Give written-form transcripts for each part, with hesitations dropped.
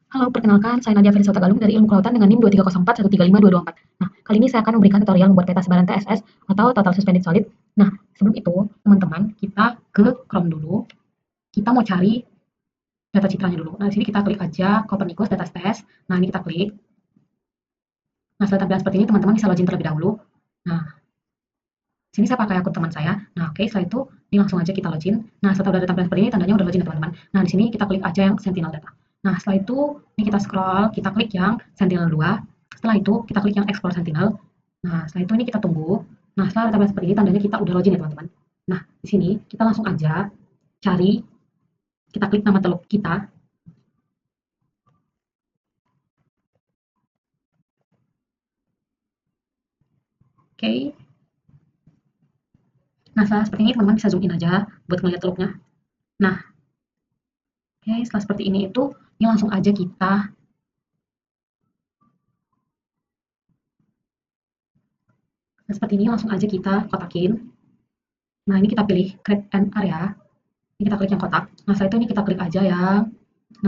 Halo, perkenalkan, saya Nadia Ferisauta Galung dari Ilmu Kelautan dengan NIM 23041352224. Nah, kali ini saya akan memberikan tutorial membuat peta sebaran TSS atau Total Suspended Solid. Nah, sebelum itu, teman-teman, kita ke Chrome dulu. Kita mau cari data citranya dulu. Nah, di sini kita klik aja Copernicus Data Space. Nah, ini kita klik. Nah, setelah tampilan seperti ini, teman-teman bisa login terlebih dahulu. Nah, sini saya pakai akun teman saya. Nah, oke, setelah itu ini langsung aja kita login. Nah, setelah udah ada tampilan seperti ini, tandanya udah login ya teman-teman. Nah, di sini kita klik aja yang Sentinel Data. Nah, setelah itu ini kita scroll, kita klik yang Sentinel 2. Setelah itu kita klik yang Explore Sentinel. Nah, setelah itu ini kita tunggu. Nah, setelah ada tampilan seperti ini, tandanya kita udah login ya teman-teman. Nah, di sini kita langsung aja cari, kita klik nama teluk kita. Oke. Nah, setelah seperti ini teman-teman bisa zoom in aja buat ngeliat teluknya. Nah, oke, setelah seperti ini ini langsung aja kita seperti ini langsung aja kita kotakin. Nah, ini kita pilih create an area. Ini kita klik yang kotak. Nah, setelah itu ini kita klik aja yang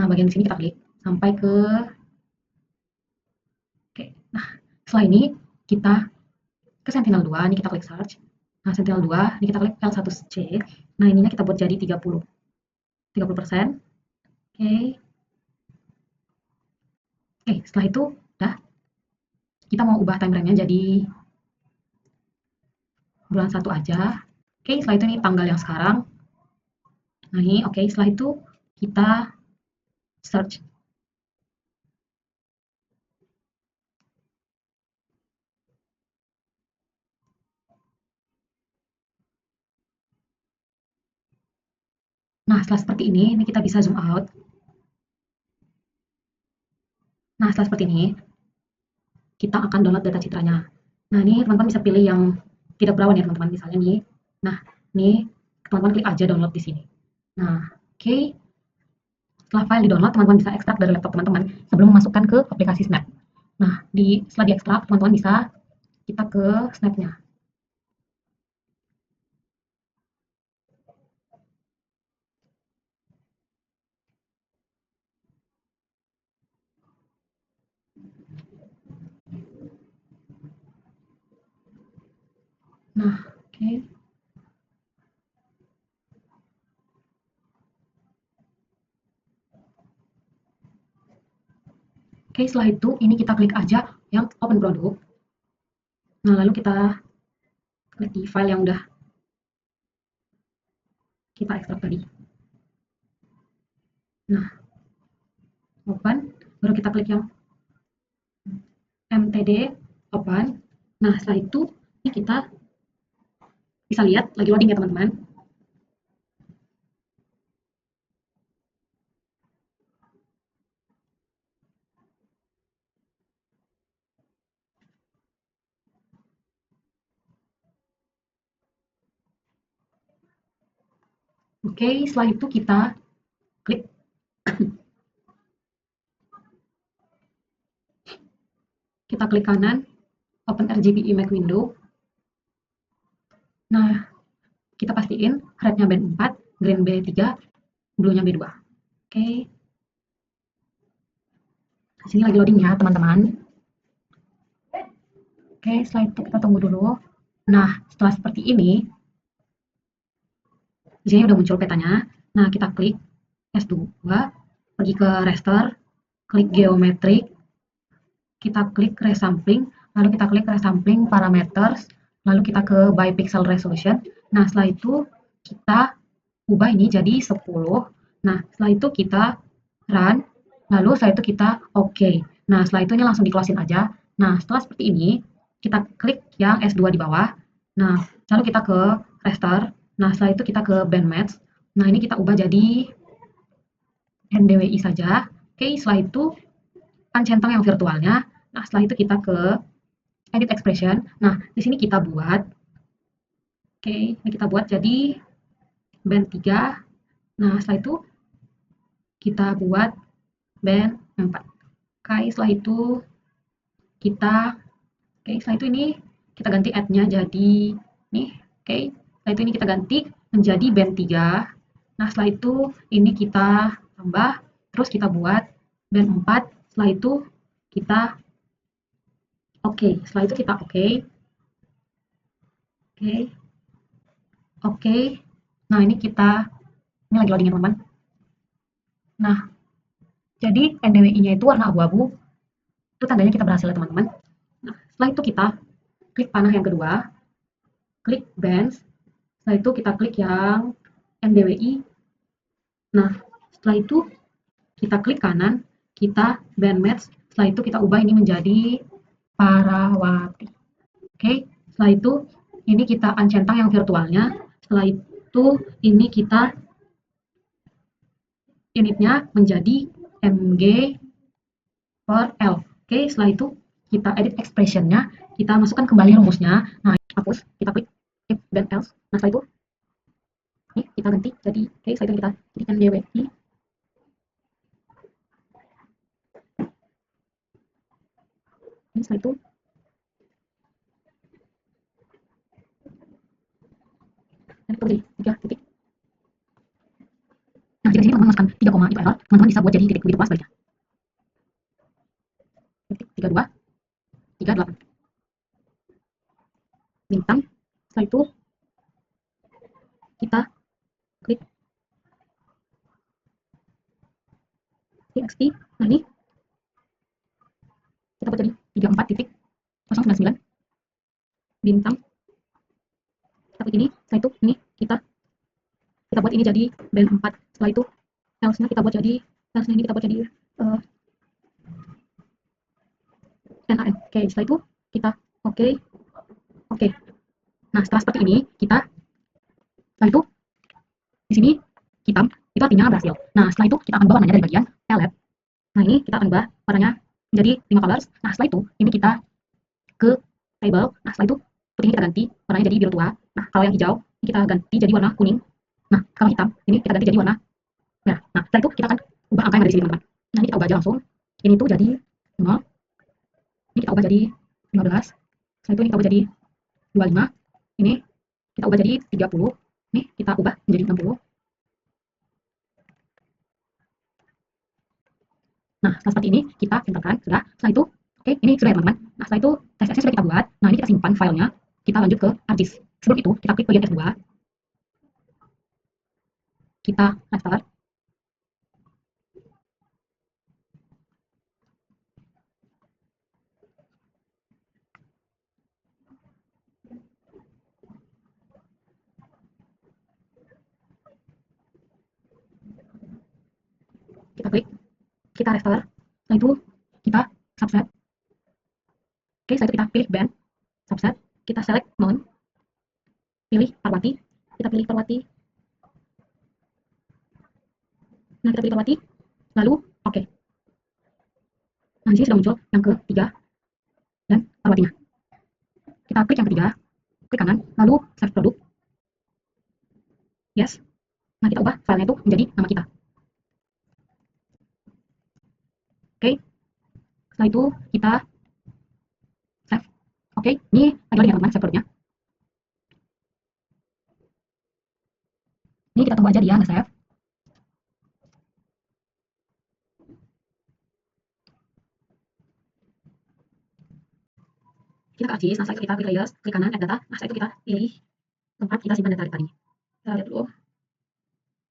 bagian sini kita klik sampai ke oke. Nah, setelah ini kita ke Sentinel 2, ini kita klik search. Nah, Sentinel 2, ini kita klik L1C. Nah, ininya kita buat jadi 30. 30%. Oke. Oke, setelah itu udah kita mau ubah timeline-nya jadi bulan 1 aja. Oke, setelah itu ini tanggal yang sekarang. Nah, ini oke, setelah itu kita search. Nah, setelah seperti ini kita bisa zoom out. Nah, setelah seperti ini, kita akan download data citranya. Nah, ini teman-teman bisa pilih yang tidak berawan ya teman-teman. Misalnya nih, nah ini teman-teman klik aja download di sini. Nah, oke. Setelah file di-download, teman-teman bisa ekstrak dari laptop teman-teman sebelum memasukkan ke aplikasi Snap. Nah, setelah diekstrak, teman-teman bisa kita ke Snap-nya. Nah, oke. Oke, setelah itu ini kita klik aja yang open produk. Nah, lalu kita klik di file yang udah kita ekstrak tadi. Nah, open, baru kita klik yang mtd open. Nah, setelah itu ini kita bisa lihat lagi loading ya teman-teman. Oke, setelah itu kita klik kita klik kanan open RGB image window. Nah, kita pastiin red-nya band 4, green B3, blue-nya B2. Oke. Sini lagi loading ya, teman-teman. Oke, setelah itu kita tunggu dulu. Nah, setelah seperti ini, di sini udah muncul petanya. Nah, kita klik S2, pergi ke raster, klik geometric, kita klik resampling, lalu kita klik resampling parameters, lalu kita ke by pixel resolution. Nah, setelah itu kita ubah ini jadi 10. Nah, setelah itu kita run, lalu setelah itu kita oke. Nah, setelah itu ini langsung di-close-in aja. Nah, setelah seperti ini, kita klik yang S2 di bawah. Nah, lalu kita ke raster. Nah, setelah itu kita ke bandmax. Nah, ini kita ubah jadi NDWI saja. Oke, setelah itu kan centang yang virtualnya. Nah, setelah itu kita ke edit expression. Nah, di sini kita buat oke, ini kita buat jadi band 3. Nah, setelah itu kita buat band 4. Oke, setelah itu kita oke, setelah itu ini kita ganti add-nya jadi nih, oke. Setelah itu ini kita ganti menjadi band 3. Nah, setelah itu ini kita tambah, terus kita buat band 4, setelah itu kita oke, setelah itu kita oke, oke, oke. Nah, ini lagi loading ya teman-teman. Nah, jadi NDWI-nya itu warna abu-abu, itu tandanya kita berhasil ya teman-teman. Nah, setelah itu kita klik panah yang kedua, klik bands, setelah itu kita klik yang NDWI. Nah, setelah itu kita klik kanan, kita band match, setelah itu kita ubah ini menjadi Parawati. Oke, setelah itu ini kita uncentang yang virtualnya, setelah itu ini kita unitnya menjadi mg per L. Oke, setelah itu kita edit expressionnya, kita masukkan kembali rumusnya. Nah, hapus, kita klik if then else. Nah, setelah itu ini kita ganti jadi oke, setelah itu kita jadikan DWI. Ini setelah itu kita jadi 3 titik. Nah, jika di sini teman-teman masukkan 3 koma itu error, teman-teman bisa buat jadi titik begitu pula sebaliknya. Titik 32 38 bintang. Setelah itu kita klik txt. Nah, ini kita buat jadi 34 titik 099 bintang. Kita klik ini, setelah itu ini kita buat ini jadi band 4. Setelah itu else-nya kita buat jadi ini kita buat jadi NAN. Oke, setelah itu kita oke. Oke. Nah, setelah seperti ini, setelah itu di sini hitam, itu artinya berhasil. Nah, setelah itu kita akan ubah warnanya dari bagian palette. Nah, ini kita akan ubah warnanya menjadi 5 colors. Nah, setelah itu ini kita ke table. Nah, setelah itu putih ini kita ganti warnanya jadi biru tua. Nah, kalau yang hijau ini kita ganti jadi warna kuning. Nah, kalau hitam ini kita ganti jadi warna merah. Nah, setelah itu kita akan ubah angka yang ada di sini teman-teman. Nah, ini kita ubah aja langsung. Ini tuh jadi 0. Ini kita ubah jadi 15. Setelah itu ini kita ubah jadi 25. Ini kita ubah jadi 30. Ini kita ubah menjadi 60. Nah, setelah seperti ini kita enterkan sudah. Setelah itu oke, ini sudah ya teman-teman. Nah, setelah itu CSS-nya sudah kita buat. Nah, ini kita simpan filenya. Kita lanjut ke ArcGIS. Sebelum itu kita klik bagian F2. Kita restart. Kita klik, kita restart. Setelah itu kita subset. Oke, setelah itu kita pilih band, subset. Kita select mount. Pilih Parwati. Kita pilih Parwati. Nah, kita pilih Parwati. Lalu oke. Nah, di sini sudah muncul yang ketiga dan Parwatinya. Kita klik yang ketiga, klik kanan, lalu save produk. Yes. Nah, kita ubah filenya itu menjadi nama kita. Oke. Setelah itu kita save. Oke, ini lagi loading ya teman-teman, save produknya. Ini kita tunggu aja dia nge-save. Kita ke ArcGIS, nah setelah itu kita klik layers, klik kanan, add data. Nah, setelah itu kita pilih tempat kita simpan data tadi. Kita lihat dulu. Nah, kita pilih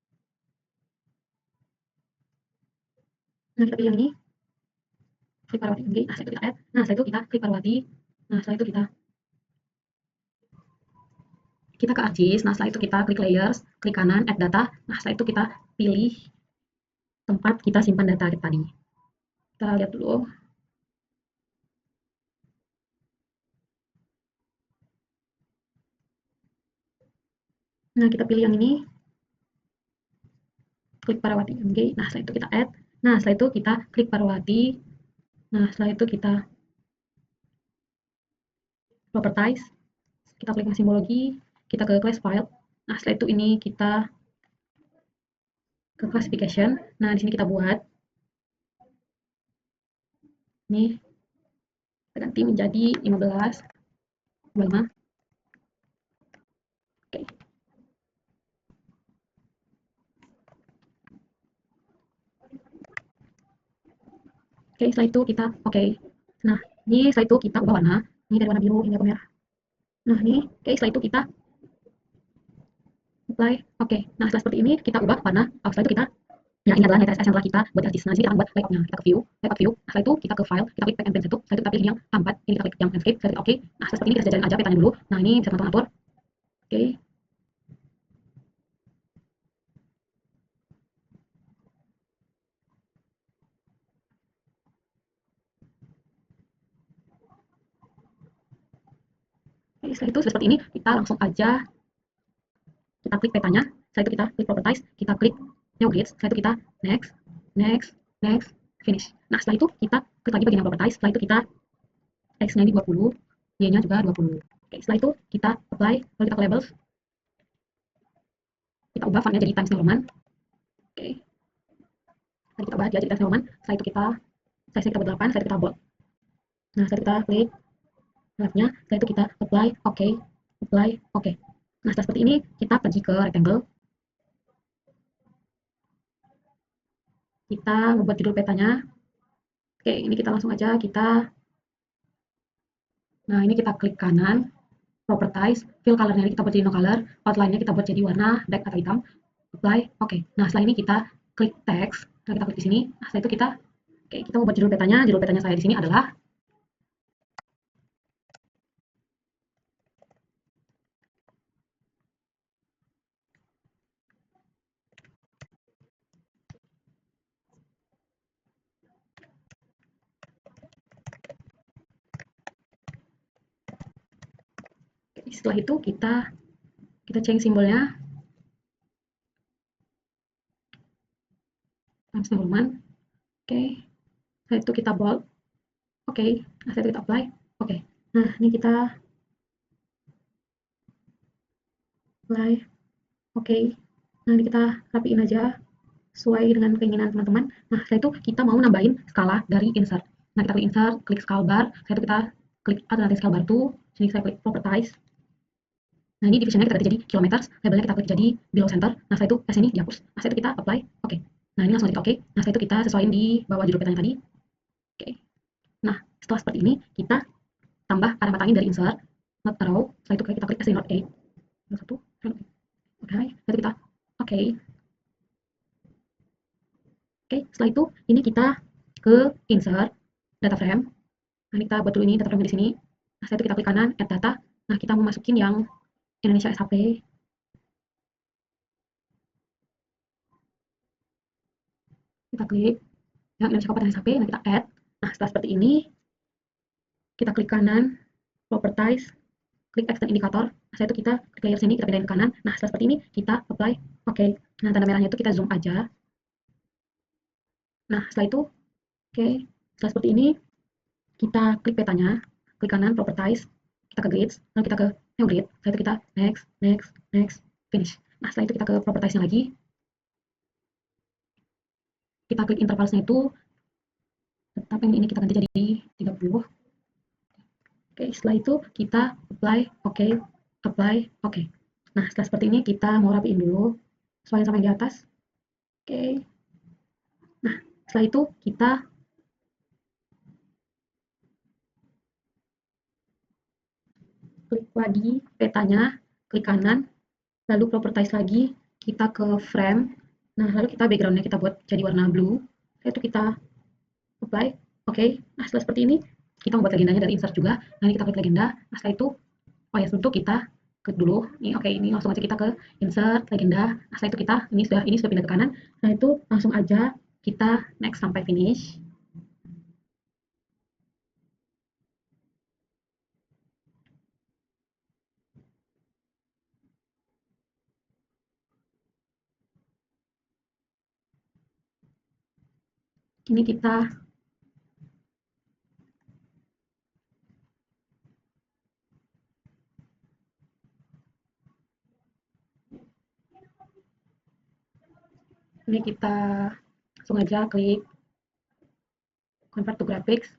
yang ini. Klik Parwati. Nah, setelah itu kita add. Nah, setelah itu kita klik Parwati. Nah, setelah itu kita ke ArcGIS. Nah, setelah itu kita klik layers, klik kanan, add data. Nah, setelah itu kita pilih tempat kita simpan data tadi. Kita lihat dulu. Nah, kita pilih yang ini. Klik Parwati MG. Nah, setelah itu kita add. Nah, setelah itu kita klik Parwati. Nah, setelah itu kita properties. Kita klik simbologi. Kita ke class file. Nah, setelah itu ini kita ke classification. Nah, di sini kita buat. Nih, kita ganti menjadi 15, 25. Oke. Oke, setelah itu kita oke. Nah, ini setelah itu kita ubah warna. Ini dari warna biru hingga ke merah. Nah, ini oke, setelah itu kita apply. Oke. Nah, setelah seperti ini kita ubah warna. Setelah itu kita ya ini adalah Night SS yang telah kita buat elastis. Nah, di sini kita akan buat layout-nya. Kita ke view, layout view. Nah, setelah itu kita ke file, kita klik pack and print satu. Setelah itu kita pilih yang A4, ini kita klik yang landscape. Setelah itu oke. Nah, setelah seperti ini kita jajarin aja petanya dulu. Nah, ini bisa teman-teman atur. Oke. Oke, setelah itu seperti ini kita langsung aja kita klik petanya. Setelah itu kita klik properties, kita klik new grids. Setelah itu kita next, next, next, finish. Nah, setelah itu kita klik lagi bagian yang properties. Setelah itu kita X-nya ini 20, Y-nya juga 20. Oke, setelah itu kita apply, lalu kita ke labels, kita ubah fontnya jadi Times New Roman. Oke, tadi kita ubah dia jadi Times New Roman. Setelah itu kita size-nya kita buat 8, setelah itu kita bold. Nah, setelah kita klik left-nya, setelah itu kita apply, oke, apply, oke. Nah, setelah seperti ini kita pergi ke rectangle. Kita membuat judul petanya. Oke, ini kita langsung aja kita nah ini kita klik kanan, properties, fill color-nya kita buat jadi no color, outline-nya kita buat jadi warna black atau hitam, apply, oke. Nah, setelah ini kita klik text, nah kita klik di sini. Nah, setelah itu kita oke, kita mau buat judul petanya saya di sini adalah setelah itu kita change simbolnya Times New Roman. Oke, setelah itu kita bold. Oke, nah setelah itu kita apply. Oke, nah ini kita apply. Oke, nah ini kita rapiin aja sesuai dengan keinginan teman-teman. Nah, setelah itu kita mau nambahin skala dari insert. Nah, kita klik insert, klik scale bar. Setelah itu kita klik alternatif scale bar to. Sini saya klik properties. Nah, ini divisionnya kita ganti jadi kilometers. Labelnya kita klik jadi below center. Nah, setelah itu S ini dihapus. Nah, setelah itu kita apply. Oke. Nah, ini langsung kita oke. Nah, setelah itu kita sesuaiin di bawah judul petanya tadi. Oke. Nah, setelah seperti ini kita tambah pada matangin dari insert, not row. Setelah itu kita klik S not 8. Satu. Oke. Setelah itu kita oke. Oke, setelah itu ini kita ke insert data frame. Nah, ini kita buat dulu ini data frame di sini. Nah, setelah itu kita klik kanan add data. Nah, kita mau masukin yang Indonesia SHP. Kita klik yang Indonesia Kabupaten SHP. Nah, kita add. Nah, setelah seperti ini kita klik kanan properties, klik extend indicator. Nah, setelah itu kita klik layer sini, kita pindahin ke kanan. Nah, setelah seperti ini kita apply. Oke. Nah, tanda merahnya itu kita zoom aja. Nah, setelah itu oke. Setelah seperti ini kita klik petanya, klik kanan properties, kita ke grids, lalu kita ke new grid. Setelah itu kita next, next, next, finish. Nah, setelah itu kita ke propertiesnya lagi. Kita klik intervalsnya itu tetap yang ini kita ganti jadi 30. Oke, setelah itu kita apply, oke, apply, oke. Nah, setelah seperti ini kita mau rapiin dulu, sesuaiin sama yang di atas. Oke. Nah, setelah itu kita klik lagi petanya, klik kanan, lalu properties lagi, kita ke frame. Nah, lalu kita backgroundnya kita buat jadi warna blue. Setelah itu kita apply, oke. Nah, setelah seperti ini kita membuat legendanya dari insert juga. Nah, ini kita klik legenda. Nah, setelah itu oh ya, untuk kita klik dulu. Ini oke, ini langsung aja kita ke insert legenda. Nah, setelah itu kita ini sudah pindah ke kanan. Nah, itu langsung aja kita next sampai finish. Ini kita langsung aja klik convert to graphics.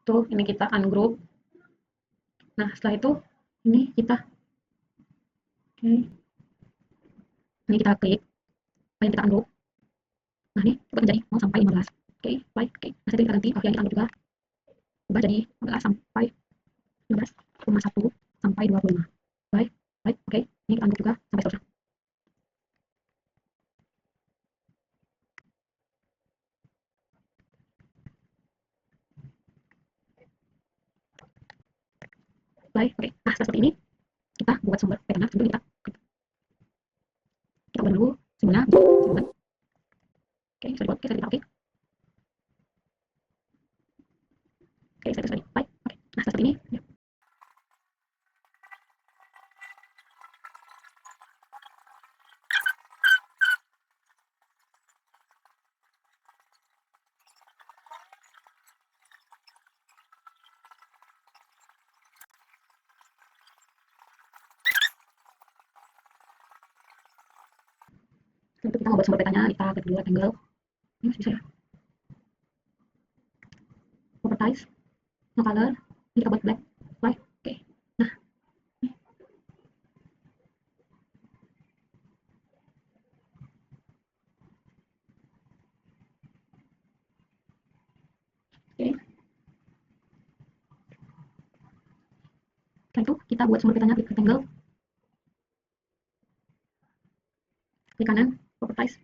Tuh, ini kita ungroup. Nah, setelah itu ini kita oke. Ini kita klik, ini kita ungroup. Nah, ini kita jadi 0 sampai 15. Oke, apply. Oke, nah setelah kita ganti alfianya kita ambil juga, ubah jadi 15 sampai 15,1 sampai 25. Apply. Apply. Oke, ini kita ambil juga sampai seterusnya. Apply. Oke, nah seperti ini kita buat sumber petanya. Tentu kita ubah dulu simbolnya simbol. Oke, sudah dibuat. Oke, sudah kita oke. Oke, saya sudah di apply. Oke, nah seperti ini ya. Untuk kita mau buat sumber petanya, kita klik dulu rectangle. Ini masih bisa ya. Properties, no color, ini kita buat black. Apply. Oke, nah oke. Setelah itu kita buat sumber petanya, klik rectangle, klik kanan, properties,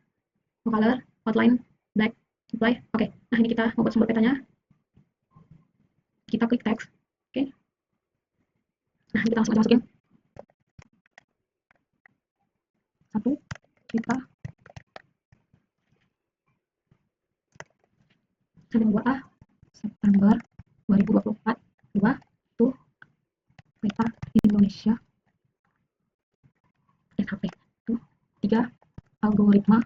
no color, outline, black, apply. Oke, nah ini kita mau buat sumber petanya, kita klik text. Oke, nah kita langsung aja masukin satu, kita sampai membuat September 2024, 2 itu peta Indonesia SHP, itu 3 algoritma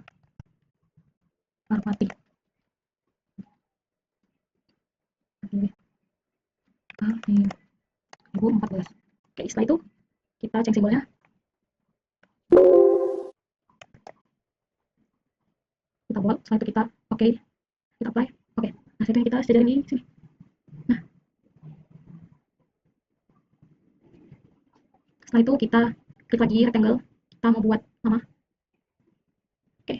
Parvati. Tahun 2014. Oke, setelah itu kita cek simbolnya. Kita buat, setelah itu kita oke, kita apply. Oke, nah setelah kita sejajarin di sini. Nah, setelah itu kita klik lagi rectangle, kita mau buat nama. Oke,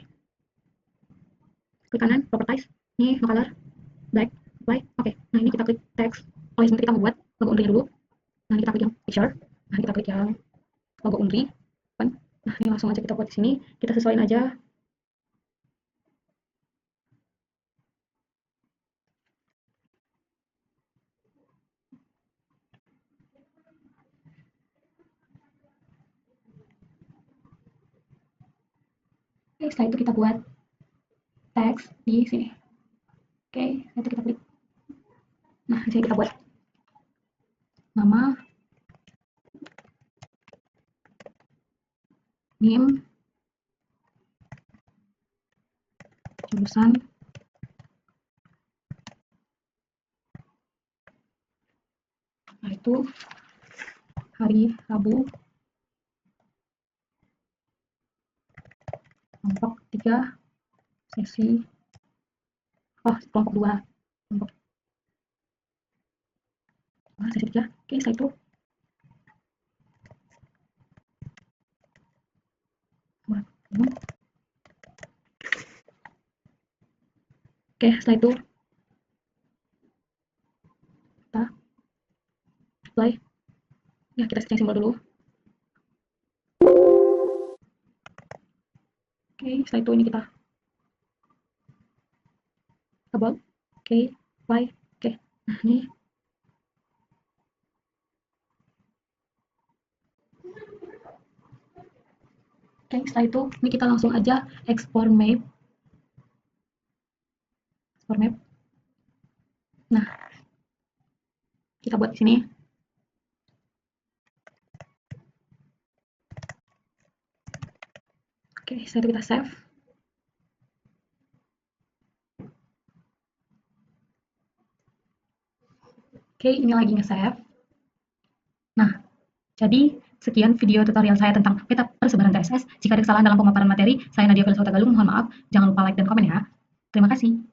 klik kanan, properties, ini no color, black, apply. Oke, nah ini kita klik text. Oh, sebentar kita mau buat logo Unri dulu. Nah, ini kita klik yang picture. Nah, kita klik yang logo Unri. Nah, ini langsung aja kita buat di sini. Kita sesuaiin aja. Oke, setelah itu kita buat teks di sini. Oke, setelah itu kita klik. Nah, di sini kita buat nama, name, jurusan, nah itu hari Rabu, kelompok 3, sesi, kelompok 2, kelompok sesi 3. Oke, setelah itu buat ini. Oke, setelah itu kita apply. Ya, kita setting simbol dulu. Oke, setelah itu ini kita about. Oke, apply. Oke, nah ini oke, setelah itu ini kita langsung aja export map. Export map. Nah, kita buat di sini. Oke, setelah itu kita save. Oke, ini lagi nge-save. Nah, jadi sekian video tutorial saya tentang peta persebaran TSS. Jika ada kesalahan dalam pemaparan materi, saya Nadia Filsafta Galung, mohon maaf. Jangan lupa like dan komen ya. Terima kasih.